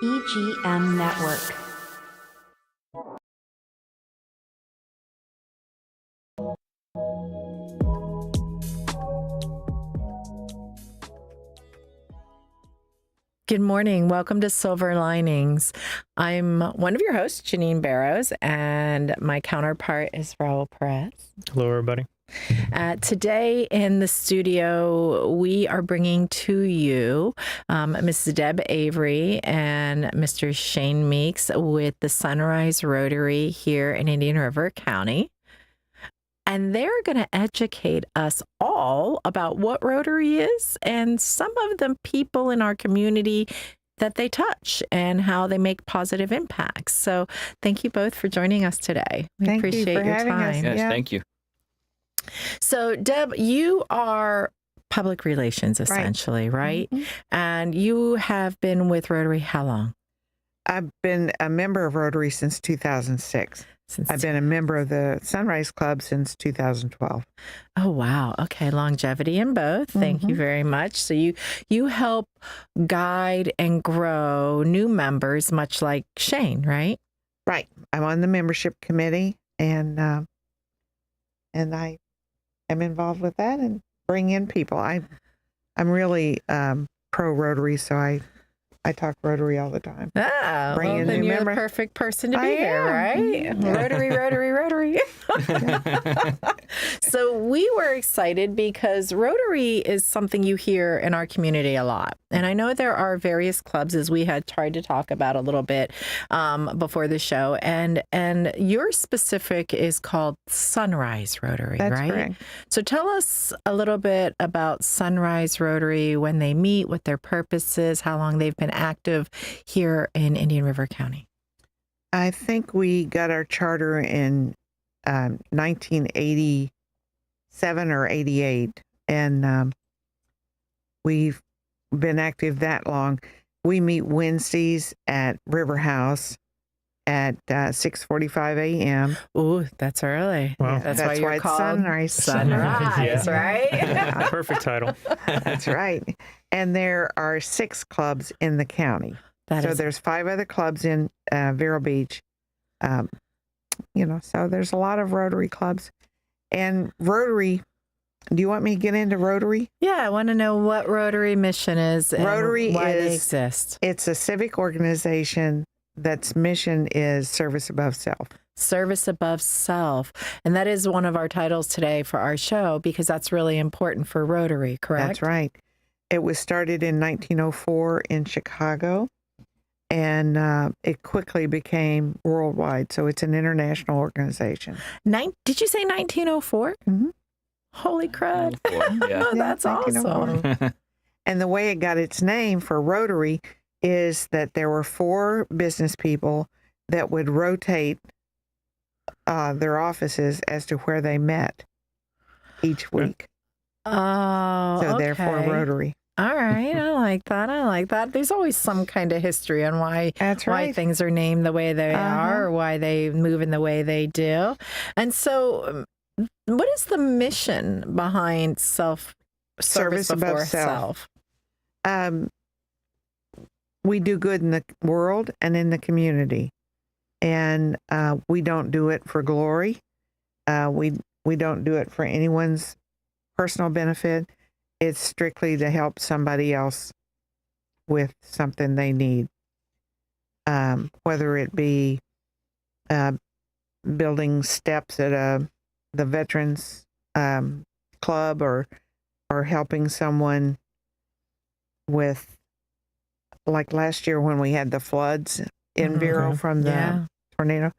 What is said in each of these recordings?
EGM Network. Good morning. Welcome to Silver Linings. I'm one of your hosts, Janine Barrows, and my counterpart is Raul Perez. Hello, everybody. Today in the studio, we are bringing to you Mrs. Deb Avery and Mr. Shane Meeks with the Sunrise Rotary here in Indian River County. And they're going to educate us all about what Rotary is and some of the people in our community that they touch and how they make positive impacts. So thank you both for joining us today. We appreciate your time. Yes, thank you. So Deb, you are public relations essentially, right? Mm-hmm. And you have been with Rotary how long? I've been a member of Rotary since 2006. I've been a member of the Sunrise Club since 2012. Oh, wow. Okay. Longevity in both. Thank you very much. So you help guide and grow new members, much like Shane, right? Right. I'm on the membership committee, and I am involved with that and bring in people. I'm really pro Rotary, so I talk Rotary all the time. Oh, Bring in then new you're member. the perfect person to be here, right? Rotary, Rotary, Rotary. So we were excited because Rotary is something you hear in our community a lot. And I know there are various clubs, as we had tried to talk about a little bit before the show. And your specific is called Sunrise Rotary, That's right? correct. So tell us a little bit about Sunrise Rotary, when they meet, what their purpose is, how long they've been active here in Indian River County. I think we got our charter in 1987 or 88, and we've been active that long. We meet Wednesdays at River House at 6:45 a.m. Ooh, that's early. Wow. That's why you're it's called Sunrise. Sunrise, right? Perfect title. That's right. And there are 6 clubs in the county. So there's 5 other clubs in Vero Beach. So there's a lot of Rotary clubs. And Rotary, do you want me to get into Rotary? Yeah, I want to know what Rotary mission is and Rotary why they exist. It's a civic organization that's mission is service above self. Service above self. And that is one of our titles today for our show because that's really important for Rotary, correct? That's right. It was started in 1904 in Chicago, and it quickly became worldwide. So it's an international organization. Did you say 1904? Mhm. Holy crud. Yeah. That's awesome. And the way it got its name for Rotary is that there were 4 business people that would rotate their offices as to where they met each week. Oh, So therefore Rotary. All right. I like that. There's always some kind of history on why That's right. why things are named the way they are or why they move in the way they do. And so what is the mission behind service before above self? We do good in the world and in the community. And we don't do it for glory. We don't do it for anyone's personal benefit. It's strictly to help somebody else with something they need, whether it be building steps at the Veterans Club or helping someone with, like last year when we had the floods in Vero from the tornado,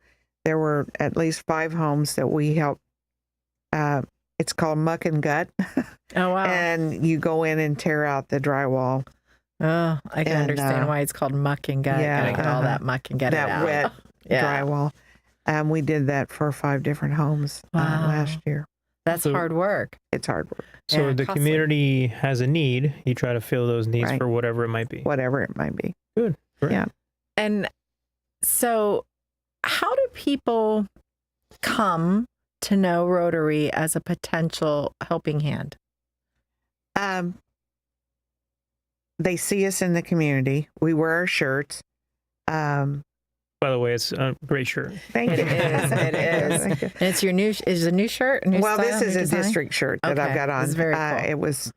there were at least 5 homes that we helped. It's called Muck and Gut. Oh, wow. And you go in and tear out the drywall. Oh, I can understand why it's called muck and gut. Yeah, Get all that muck and get it out. That wet drywall. We did that for 5 different homes last year. That's hard work. It's hard work. So Yeah, the costly. community has a need. You try to fill those needs for whatever it might be. Whatever it might be. Good. Great. Yeah. And so how do people come to know Rotary as a potential helping hand? They see us in the community. We wear our shirts. By the way, it's a great shirt. Thank you. It is. It is. Thank you. And it's your new. Is a new shirt? New Well, style, this is new a design? district shirt that I've Okay, got on. this is very cool. It was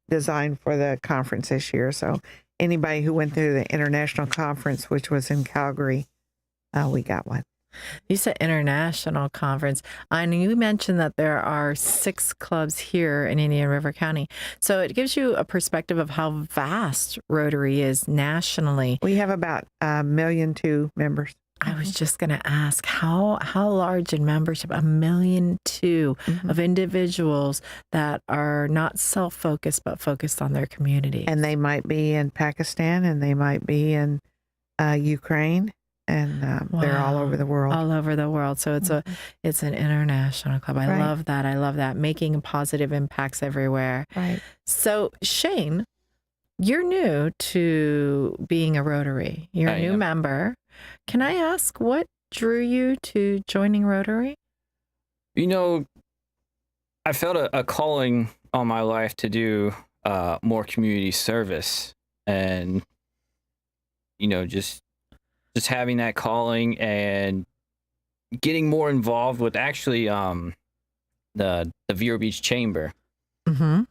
designed for the conference this year. So anybody who went through the international conference, which was in Calgary, we got one. You said international conference, and you mentioned that there are 6 clubs here in Indian River County. So it gives you a perspective of how vast Rotary is nationally. We have about 1.2 million members. I was just going to ask how large in membership, 1.2 million of individuals that are not self-focused but focused on their community. And they might be in Pakistan, and they might be in Ukraine, and they're all over the world. All over the world. So it's an international club. I Right. love that. I love that. Making positive impacts everywhere. Right. So Shane, you're new to being a Rotary. You're a new member. Can I ask what drew you to joining Rotary? You know, I felt a calling on my life to do more community service, and just having that calling and getting more involved with actually the Vero Beach Chamber, Mm-hmm.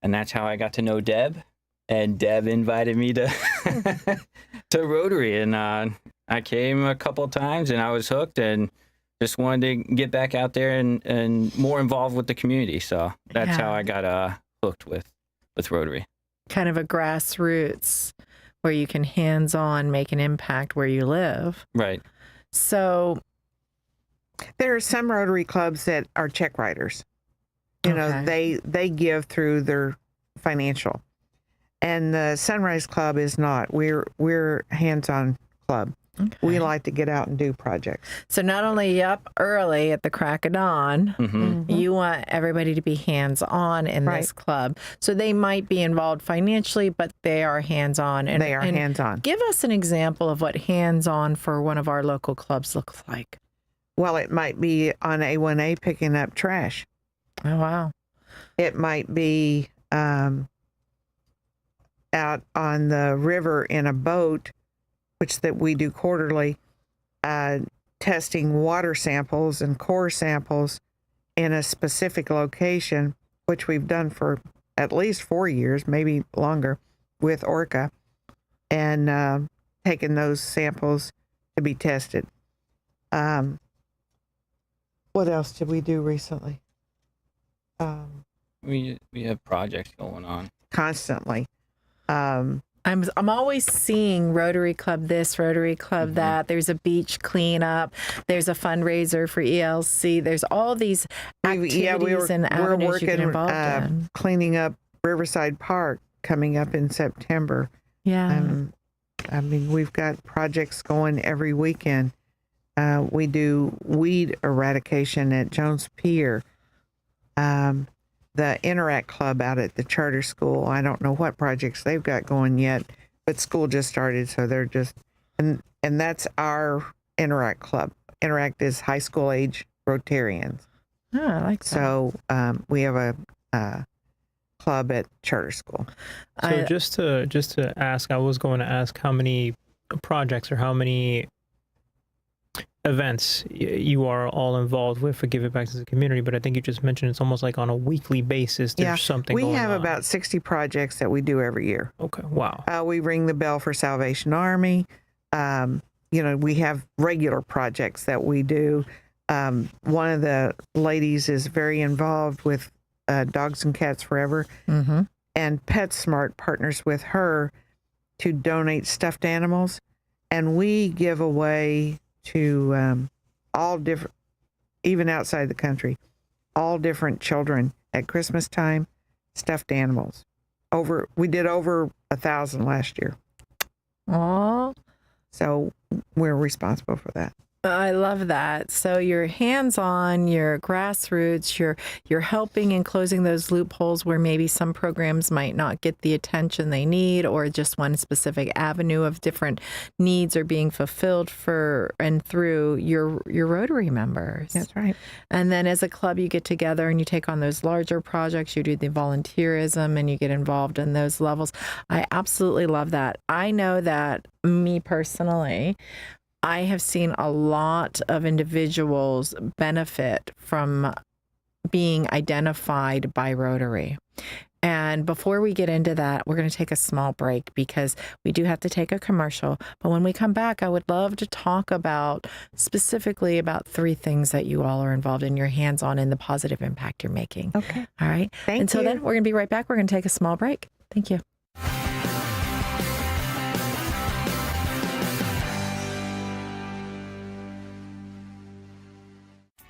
and that's how I got to know Deb, and Deb invited me to to Rotary, and I came a couple of times, and I was hooked, and just wanted to get back out there and more involved with the community. So that's how I got hooked with Rotary. Kind of a grassroots where you can hands-on make an impact where you live. Right. So There are some Rotary clubs that are check writers. You know, Okay. they give through their financial, and the Sunrise Club is not. We're hands-on club. We like to get out and do projects. So not only up early at the crack of dawn, Mm-hmm. you want everybody to be hands-on in Right. this club. So they might be involved financially, but they are hands-on. And They are and hands-on. Give us an example of what hands-on for one of our local clubs looks like. Well, it might be on A1A picking up trash. Oh, wow. It might be out on the river in a boat, which that we do quarterly, testing water samples and core samples in a specific location, which we've done for at least 4 years, maybe longer, with Orca, and taking those samples to be tested. What else did we do recently? We have projects going on. Constantly. I'm always seeing Rotary Club this, Rotary Club that. There's a beach cleanup. There's a fundraiser for ELC. There's all these activities and avenues you get involved in. Cleaning up Riverside Park coming up in September. Yeah. I mean, we've got projects going every weekend. We do weed eradication at Jones Pier. The Interact Club out at the charter school. I don't know what projects they've got going yet, but school just started, so they're just and that's our Interact Club. Interact is high school age Rotarians. Oh, I like that. So we have a club at charter school. So just to ask, I was going to ask how many projects or how many events you are all involved with for Give It Back to the Community, but I think you just mentioned it's almost like on a weekly basis there's something we going have on. about 60 projects that we do every year. Okay, wow. We ring the bell for Salvation Army. We have regular projects that we do. One of the ladies is very involved with Dogs and Cats Forever, and PetSmart partners with her to donate stuffed animals, and we give away to all different, even outside the country, all different children at Christmas time, stuffed animals. We did over 1,000 last year. Aw. So we're responsible for that. I love that. So you're hands-on, you're grassroots, you're helping and closing those loopholes where maybe some programs might not get the attention they need, or just one specific avenue of different needs are being fulfilled for and through your Rotary members. That's right. And then as a club, you get together and you take on those larger projects. You do the volunteerism and you get involved in those levels. I absolutely love that. I know that me personally, I have seen a lot of individuals benefit from being identified by Rotary. And before we get into that, we're going to take a small break because we do have to take a commercial. But when we come back, I would love to talk about specifically about 3 things that you all are involved in, your hands-on and the positive impact you're making. Okay. All right. Until then, we're going to be right back. We're going to take a small break. Thank you.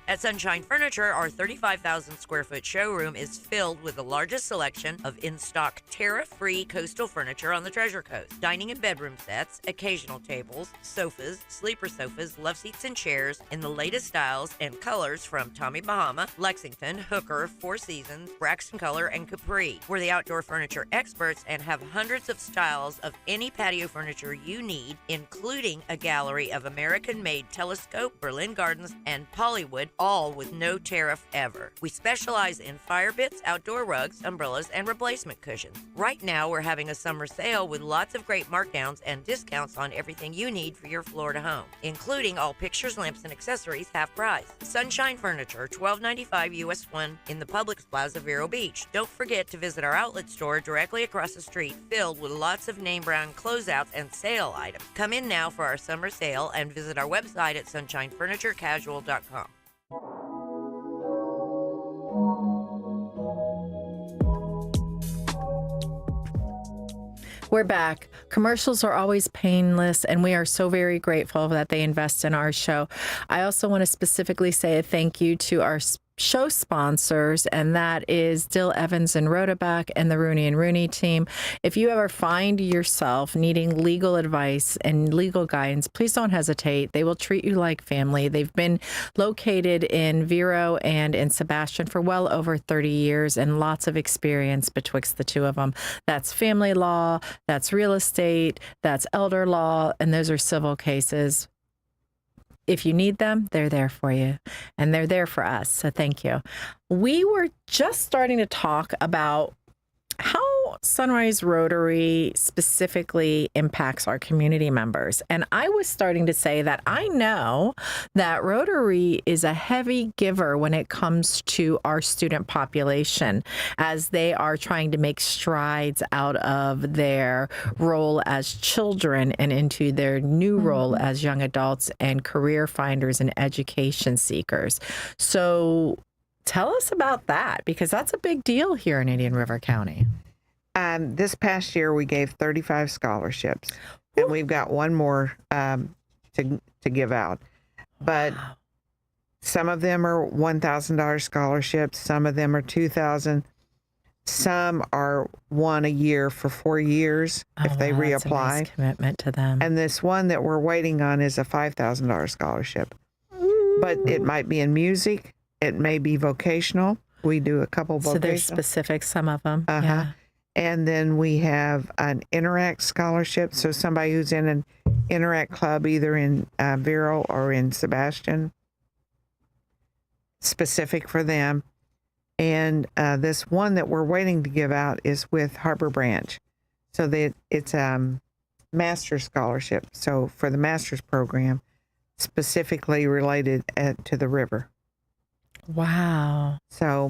At Sunshine Furniture, our 35,000 square foot showroom is filled with the largest selection of in-stock tariff-free coastal furniture on the Treasure Coast. Dining and bedroom sets, occasional tables, sofas, sleeper sofas, love seats and chairs in the latest styles and colors from Tommy Bahama, Lexington, Hooker, Four Seasons, Braxton Color, and Capri. We're the outdoor furniture experts and have hundreds of styles of any patio furniture you need, including a gallery of American-made Telescope, Berlin Gardens, and Pollywood, all with no tariff ever. We specialize in fire pits, outdoor rugs, umbrellas, and replacement cushions. Right now, we're having a summer sale with lots of great markdowns and discounts on everything you need for your Florida home, including all pictures, lamps, and accessories half price. Sunshine Furniture, $12.95 US 1 in the Publix Plaza, Vero Beach. Don't forget to visit our outlet store directly across the street, filled with lots of name brand closeouts and sale items. Come in now for our summer sale and visit our website at sunshinefurniturecasual.com. We're back. Commercials are always painless, and we are so very grateful that they invest in our show. I also want to specifically say a thank you to our show sponsors, and that is Dill Evans and Rotaback and the Rooney and Rooney team. If you ever find yourself needing legal advice and legal guidance, please don't hesitate. They will treat you like family. They've been located in Vero and in Sebastian for well over 30 years and lots of experience betwixt the two of them. That's family law, that's real estate, that's elder law, and those are civil cases. If you need them, they're there for you, and they're there for us. So thank you. We were just starting to talk about how Sunrise Rotary specifically impacts our community members. And I was starting to say that I know that Rotary is a heavy giver when it comes to our student population as they are trying to make strides out of their role as children and into their new role as young adults and career finders and education seekers. So tell us about that, because that's a big deal here in Indian River County. This past year, we gave 35 scholarships, and we've got one more to give out. But some of them are $1,000 scholarships. Some of them are $2,000. Some are one a year for 4 years if they reapply. That's a nice commitment to them. And this one that we're waiting on is a $5,000 scholarship. But it might be in music. It may be vocational. We do a couple vocational. So there's specific, some of them. Uh-huh. Yeah. And then we have an Interact scholarship. So somebody who's in an Interact club, either in Vero or in Sebastian, specific for them. And this one that we're waiting to give out is with Harbor Branch. So that it's master's scholarship. So for the master's program, specifically related to the river. Wow. So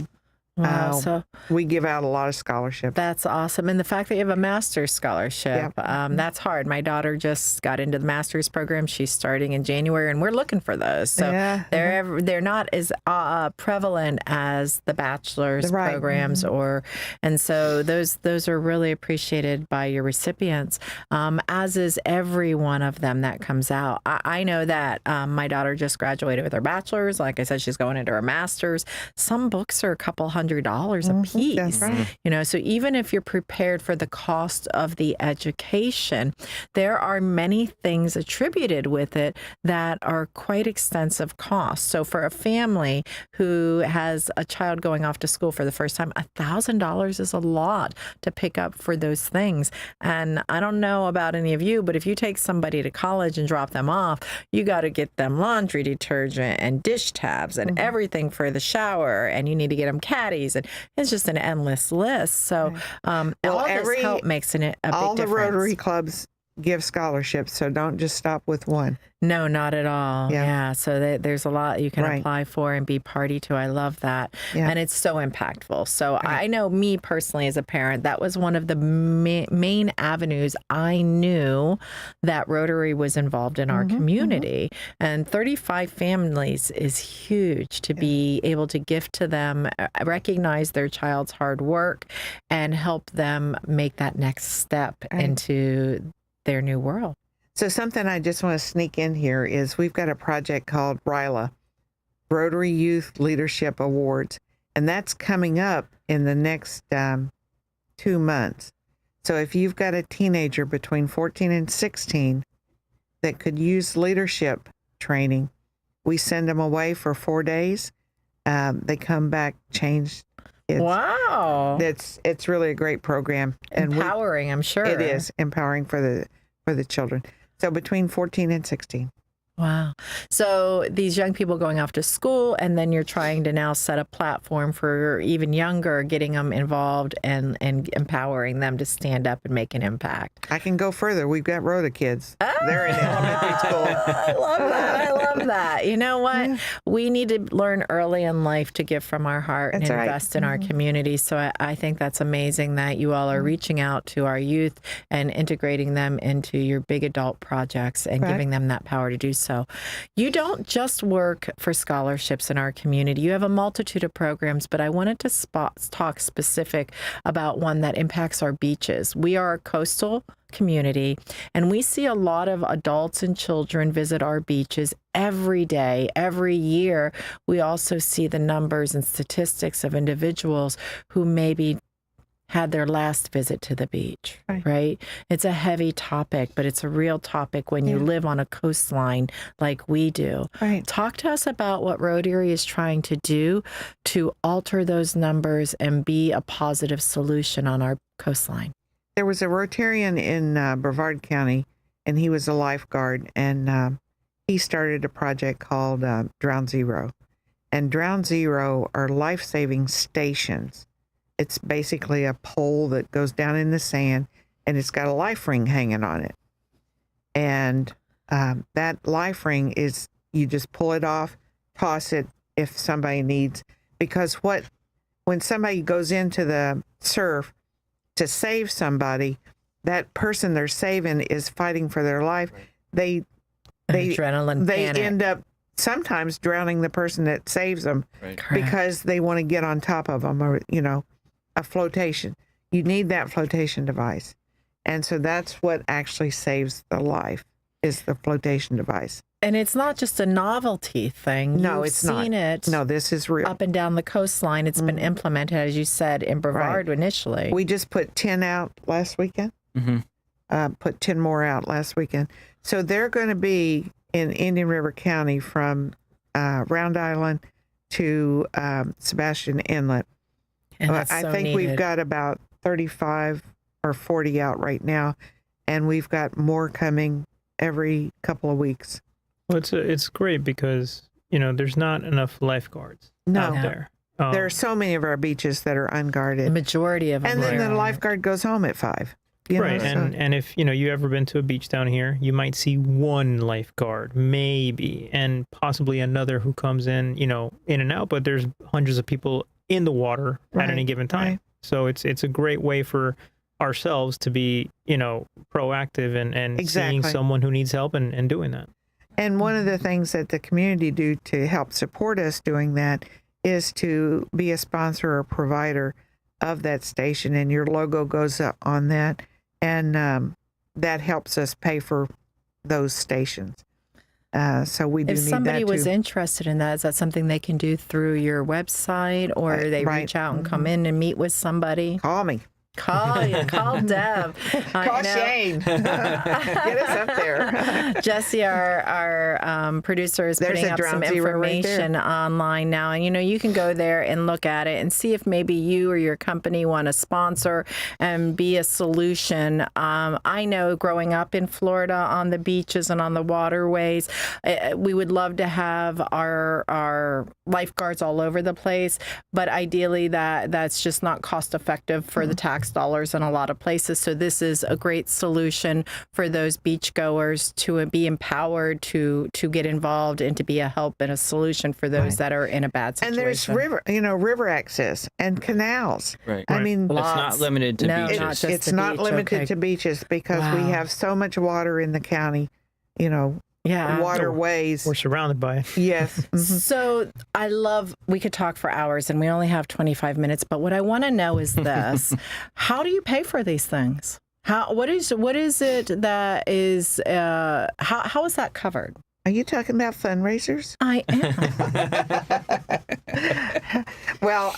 So we give out a lot of scholarships. that's awesome. And the fact that you have a master's scholarship, that's hard. My daughter just got into the master's program. She's starting in January, and we're looking for those. So they're not as prevalent as the bachelor's programs, and so those are really appreciated by your recipients, as is every one of them that comes out. I know that my daughter just graduated with her bachelor's. Like I said, she's going into her master's. Some books are a couple $100 $100 a piece. That's right. You know, so even if you're prepared for the cost of the education, there are many things attributed with it that are quite extensive costs. So for a family who has a child going off to school for the first time, $1,000 is a lot to pick up for those things. And I don't know about any of you, but if you take somebody to college and drop them off, you got to get them laundry detergent and dish tabs and everything for the shower, and you need to get them caddies, and it's just an endless list. So all this help makes a big difference. All the Rotary clubs give scholarships, so don't just stop with one. No, not at all. Yeah. Yeah. So there's a lot you can apply for and be party to. I love that. Yeah. And it's so impactful. So I know me personally as a parent, that was one of the main avenues I knew that Rotary was involved in our community. And 35 families is huge to be able to gift to them, recognize their child's hard work, and help them make that next step into their new world. So something I just want to sneak in here is we've got a project called RYLA, Rotary Youth Leadership Awards, and that's coming up in the next 2 months. So if you've got a teenager between 14 and 16 that could use leadership training, we send them away for 4 days. They come back changed. Wow. It's really a great program. And empowering, I'm sure. It is empowering for the children. So between 14 and 16. Wow. So these young people going off to school, and then you're trying to now set a platform for even younger, getting them involved and empowering them to stand up and make an impact. I can go further. We've got Rota kids. They're in elementary school. I love that. I love that. You know what? Yeah. We need to learn early in life to give from our heart and invest in our community. So I think that's amazing that you all are reaching out to our youth and integrating them into your big adult projects and giving them that power to do so. You don't just work for scholarships in our community. You have a multitude of programs, but I wanted to talk specific about one that impacts our beaches. We are a coastal community, and we see a lot of adults and children visit our beaches every day, every year. We also see the numbers and statistics of individuals who maybe had their last visit to the beach, right? It's a heavy topic, but it's a real topic when you live on a coastline like we do. Right. Talk to us about what Rotary is trying to do to alter those numbers and be a positive solution on our coastline. There was a Rotarian in Brevard County, and he was a lifeguard, and he started a project called Drown Zero. And Drown Zero are life-saving stations. It's basically a pole that goes down in the sand, and it's got a life ring hanging on it. And that life ring is, you just pull it off, toss it if somebody needs. Because when somebody goes into the surf to save somebody, that person they're saving is fighting for their life. They Adrenaline panic. End up sometimes drowning the person that saves them because they want to get on top of them, or a flotation. You need that flotation device. And so that's what actually saves the life, is the flotation device. And it's not just a novelty thing. No, it's not. You've seen it. No, this is real. Up and down the coastline. It's been implemented, as you said, in Brevard initially. We just put 10 out last weekend. Put 10 more out last weekend. So they're going to be in Indian River County from Round Island to Sebastian Inlet. And that's I so think needed. we've got about 35 or 40 out right now, and we've got more coming every couple of weeks. Well, it's great because there's not enough lifeguards out there. There are so many of our beaches that are unguarded. The majority of them. And then the lifeguard goes home at 5. And if you ever been to a beach down here, you might see one lifeguard, maybe, and possibly another who comes in and out. But there's hundreds of people in the water at any given time. So it's a great way for ourselves to be proactive and seeing someone who needs help and doing that. And one of the things that the community do to help support us doing that is to be a sponsor or provider of that station, and your logo goes up on that, and that helps us pay for those stations. So we do If need somebody that was too. interested in that, is that something they can do through your website, or they Right. reach out and come in and meet with somebody? Call me. Call Deb. Call Shane. Get us up there. Jesse, our producer, is There's putting a up some ground zero right information online now. And, you can go there and look at it and see if maybe you or your company want to sponsor and be a solution. I know growing up in Florida on the beaches and on the waterways, we would love to have our lifeguards all over the place. But ideally, that's just not cost effective for the tax dollars in a lot of places. So this is a great solution for those beachgoers to be empowered to get involved and to be a help and a solution for those that are in a bad situation. And there's river access and canals. Right. I mean, It's not limited to No, beaches. not just it's the not beach, limited okay. to beaches because we Wow. have so much water in the county, Yeah. waterways. We're surrounded by it. Yes. Mhm. So we could talk for hours and we only have 25 minutes, but what I want to know is this. How do you pay for these things? What is it that is, how is that covered? Are you talking about fundraisers? I am. Well,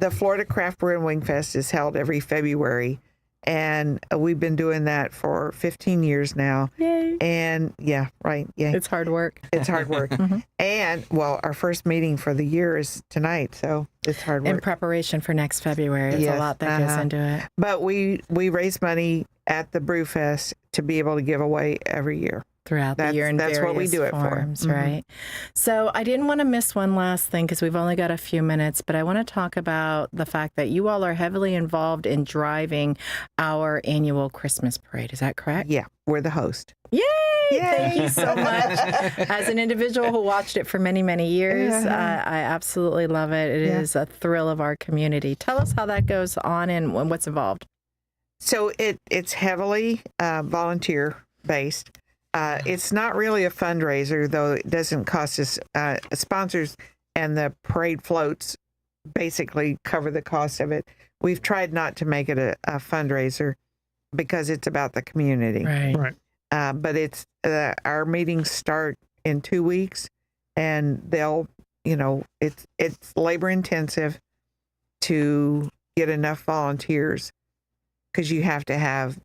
the Florida Craft Brew and Wing Fest is held every February, and we've been doing that for 15 years now. Yay. And yeah, right. Yeah, It's hard work. it's hard work. And well, our first meeting for the year is tonight, so it's hard In work. preparation for next February. There's Yes, a lot that goes into it. But we raise money at the Brew Fest to be able to give away every year. Throughout the That's- year in that's various what we do it for. forms, Mhm. right? So I didn't want to miss one last thing because we've only got a few minutes, but I want to talk about the fact that you all are heavily involved in driving our annual Christmas parade. Is that correct? Yeah, we're the host. Yay! Yay! Thank you so much. As an individual who watched it for many, many years, I absolutely love it. It is a thrill of our community. Tell us how that goes on and what's involved. So it's heavily volunteer based. It's not really a fundraiser, though it doesn't cost us. Sponsors and the parade floats basically cover the cost of it. We've tried not to make it a fundraiser because it's about the community. Right. Right. But it's our meetings start in 2 weeks, and they'll, it's labor intensive to get enough volunteers because you have to have,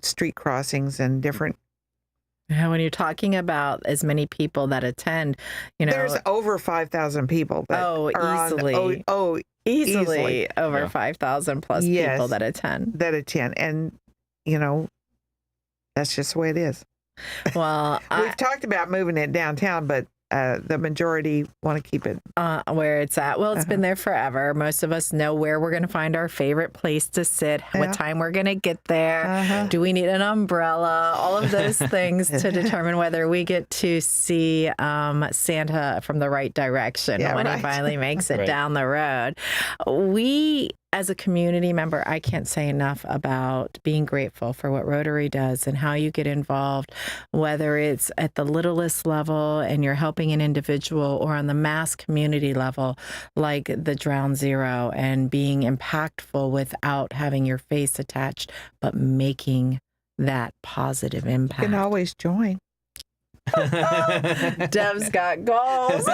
street crossings and different. When you're talking about as many people that attend, There's over 5,000 people. That Oh, are easily. Easily. over Yeah. 5,000 plus Yes. people that attend. that attend, and that's just the way it is. Well, We've talked about moving it downtown, but the majority want to keep it. where it's at. Well, it's been there forever. Most of us know where we're going to find our favorite place to sit, Yeah. what time we're going to get there. Do we need an umbrella? All of those things to determine whether we get to see Santa from the right direction when he finally makes it Right. down the road. We, as a community member, I can't say enough about being grateful for what Rotary does and how you get involved, whether it's at the littlest level and you're helping an individual or on the mass community level, like the Drown Zero, and being impactful without having your face attached, but making that positive You impact. can always join. Deb's got goals.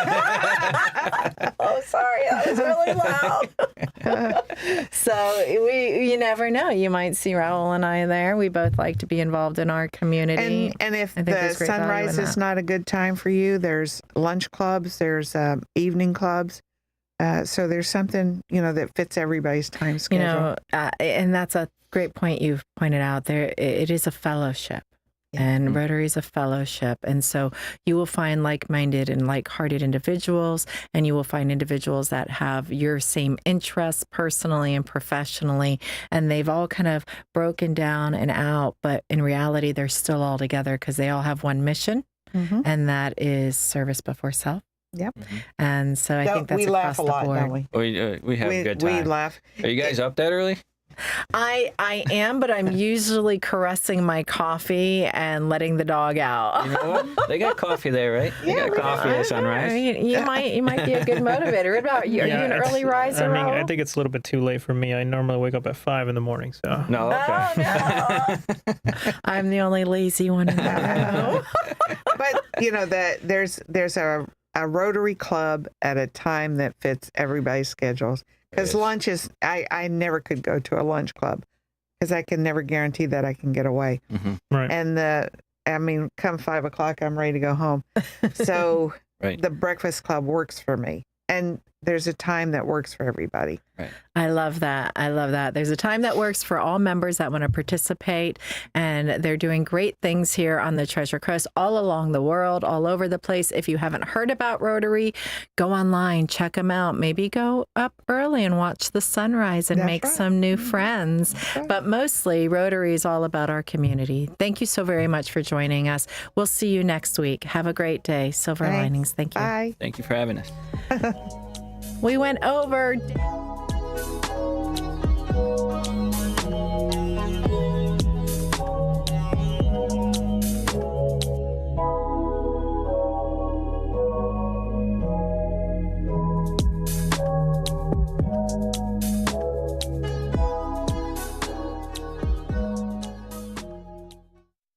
Oh, sorry, that was really loud. So you never know. You might see Raul and I there. We both like to be involved in our community. And if I think the there's great value sunrise in is that. not a good time for you, there's lunch clubs, there's evening clubs. So there's something, that fits everybody's time schedule. And that's a great point you've pointed out there. It is a fellowship. And Rotary is a fellowship. And so you will find like-minded and like-hearted individuals, and you will find individuals that have your same interests personally and professionally. And they've all kind of broken down and out, but in reality, they're still all together because they all have one mission, and that is service before self. Yep. And so I think that's we across laugh a the lot, board. don't we? We have a good time. We laugh. Are you guys up that early? I am, but I'm usually caressing my coffee and letting the dog out. You know what? They got coffee there, right? They got coffee at sunrise. You might be a good motivator. What about you? Are you an early riser? I Raul? think it's a little bit too late for me. I normally wake up at 5 in the morning. So No, okay. Oh, no. I'm the only lazy one in the room. you know, that there's a Rotary Club at a time that fits everybody's schedules. Because Yes. lunch is, I never could go to a lunch club because I can never guarantee that I can get away. Mm-hmm. Right. And come 5 o'clock, I'm ready to go home. So Right. the breakfast club works for me. And there's a time that works for everybody. Right. I love that. I love that. There's a time that works for all members that want to participate, and they're doing great things here on the Treasure Coast, all along the world, all over the place. If you haven't heard about Rotary, go online, check them out. Maybe go up early and watch the sunrise and That's make right. some new friends. right. But mostly, Rotary is all about our community. Thank you so very much for joining us. We'll see you next week. Have a great day. Silver Thanks. Linings. Thank you. Bye. Thank you for having us. We went over.